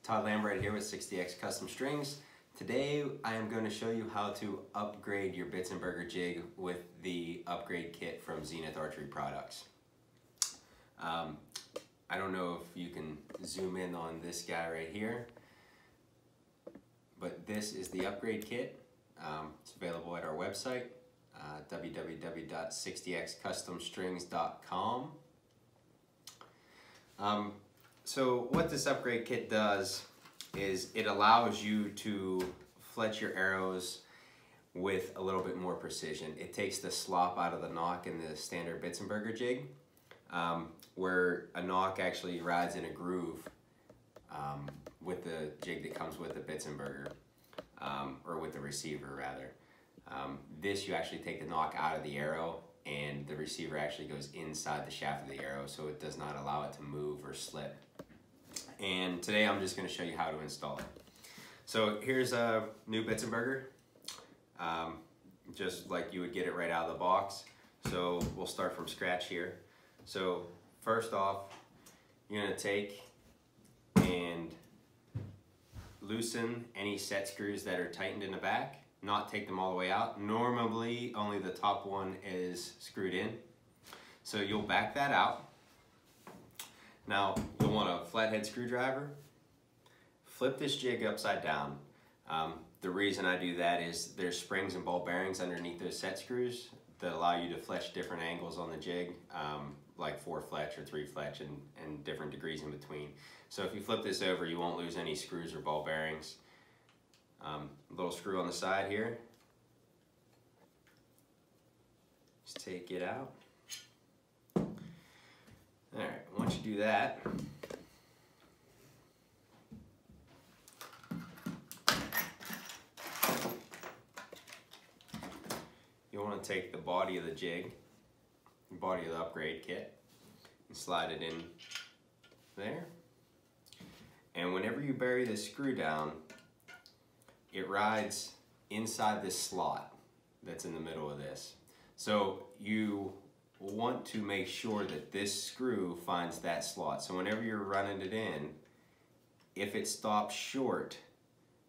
Todd right here with 60X Custom Strings. Today I am going to show you how to upgrade your Bitzenburger Jig with the upgrade kit from Zenith Archery products. I don't know if you can zoom in on this guy right here, but this is the upgrade kit. It's available at our website, www.60xcustomstrings.com. So what this upgrade kit does is it allows you to fletch your arrows with a little bit more precision. It takes the slop out of the knock in the standard Bitzenburger Jig, where a knock actually rides in a groove with the jig that comes with the Bitzenburger, or with the receiver rather. This you actually take the knock out of the arrow and the receiver actually goes inside the shaft of the arrow, so it does not allow it to move or slip. And today I'm just going to show you how to install it. So here's a new Bitzenburger, just like you would get it right out of the box. So we'll start from scratch here. So first off, you're going to take and loosen any set screws that are tightened in the back, not take them all the way out. Normally only the top one is screwed in. So you'll back that out. Now you'll want a flathead screwdriver. Flip this jig upside down. The reason I do that is there's springs and ball bearings underneath those set screws that allow you to fletch different angles on the jig, like 4 fletch or 3 fletch and different degrees in between. So if you flip this over, you won't lose any screws or ball bearings. Little screw on the side here. Just take it out. Alright, once you do that, you'll want to take the body of the jig, the body of the upgrade kit, and slide it in there. And whenever you bury this screw down, it rides inside this slot that's in the middle of this. So you want to make sure that this screw finds that slot. So whenever you're running it in, if it stops short,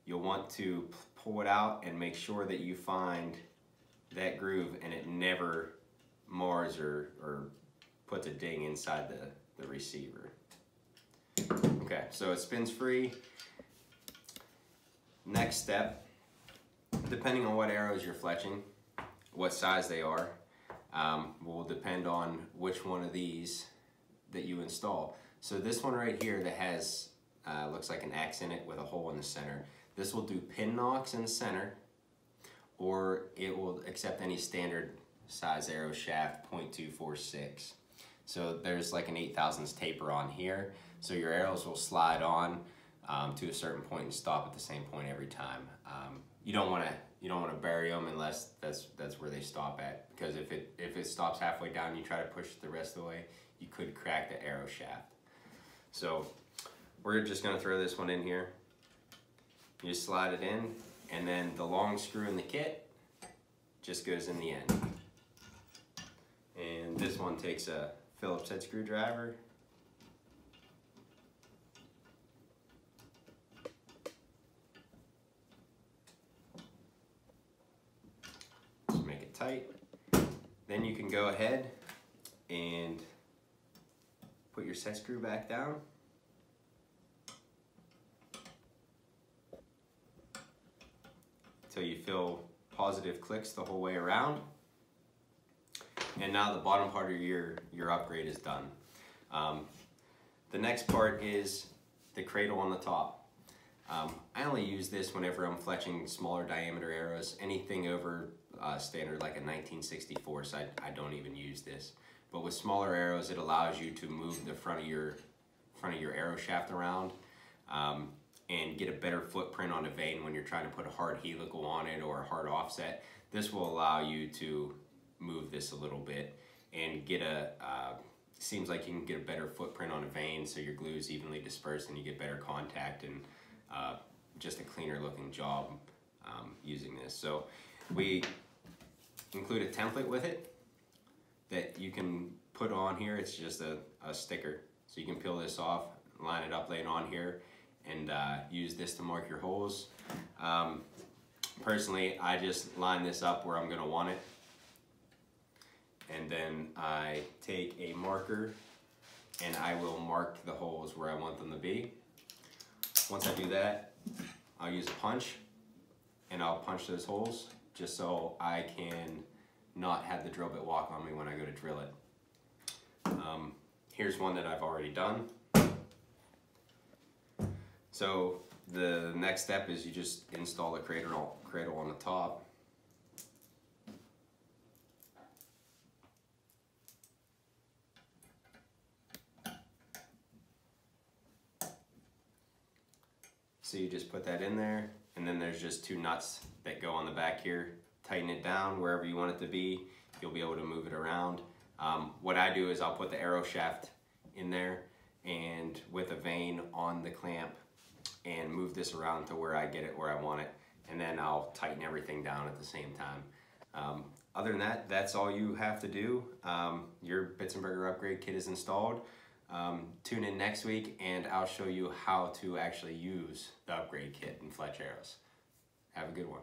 you'll want to pull it out and make sure that you find that groove and it never mars or puts a ding inside the receiver. Okay, so it spins free. Next step, depending on what arrows you're fletching, what size they are, will depend on which one of these that you install. So this one right here that has, looks like an X in it with a hole in the center, this will do pin knocks in the center, or it will accept any standard size arrow shaft, 0.246. So there's like an 8/1000 taper on here, so your arrows will slide on to a certain point and stop at the same point every time. You don't want to bury them unless that's where they stop at, because if it stops halfway down and you try to push it the rest of the way, you could crack the arrow shaft. So we're just going to throw this one in here. You just slide it in, and then the long screw in the kit just goes in the end. And this one takes a Phillips head screwdriver. Just make it tight. Then you can go ahead and put your set screw back down. Until you feel positive clicks the whole way around. And now the bottom part of your upgrade is done. The next part is the cradle on the top. I only use this whenever I'm fletching smaller diameter arrows. Anything over standard like a 1964, so I don't even use this. But with smaller arrows, it allows you to move the front of your arrow shaft around and get a better footprint on a vane when you're trying to put a hard helical on it or a hard offset. This will allow you to move this a little bit and get seems like you can get a better footprint on a vane, so your glue is evenly dispersed and you get better contact and just a cleaner looking job using this. So we include a template with it that you can put on here. It's just a sticker, so you can peel this off, line it up, lay it on here, and use this to mark your holes. Personally, I just line this up where I'm gonna want it, and then I take a marker and I will mark the holes where I want them to be. Once I do that, I'll use a punch and I'll punch those holes just so I can not have the drill bit walk on me when I go to drill it. Here's one that I've already done. So the next step is you just install the cradle on the top. So you just put that in there, and then there's just 2 nuts that go on the back here. Tighten it down wherever you want it to be. You'll be able to move it around. What I do is I'll put the arrow shaft in there and with a vane on the clamp and move this around to where I get it where I want it, and then I'll tighten everything down at the same time. Other than that, that's all you have to do. Your Bitzenburger upgrade kit is installed. Tune in next week and I'll show you how to actually use the upgrade kit and Fletch arrows. Have a good one.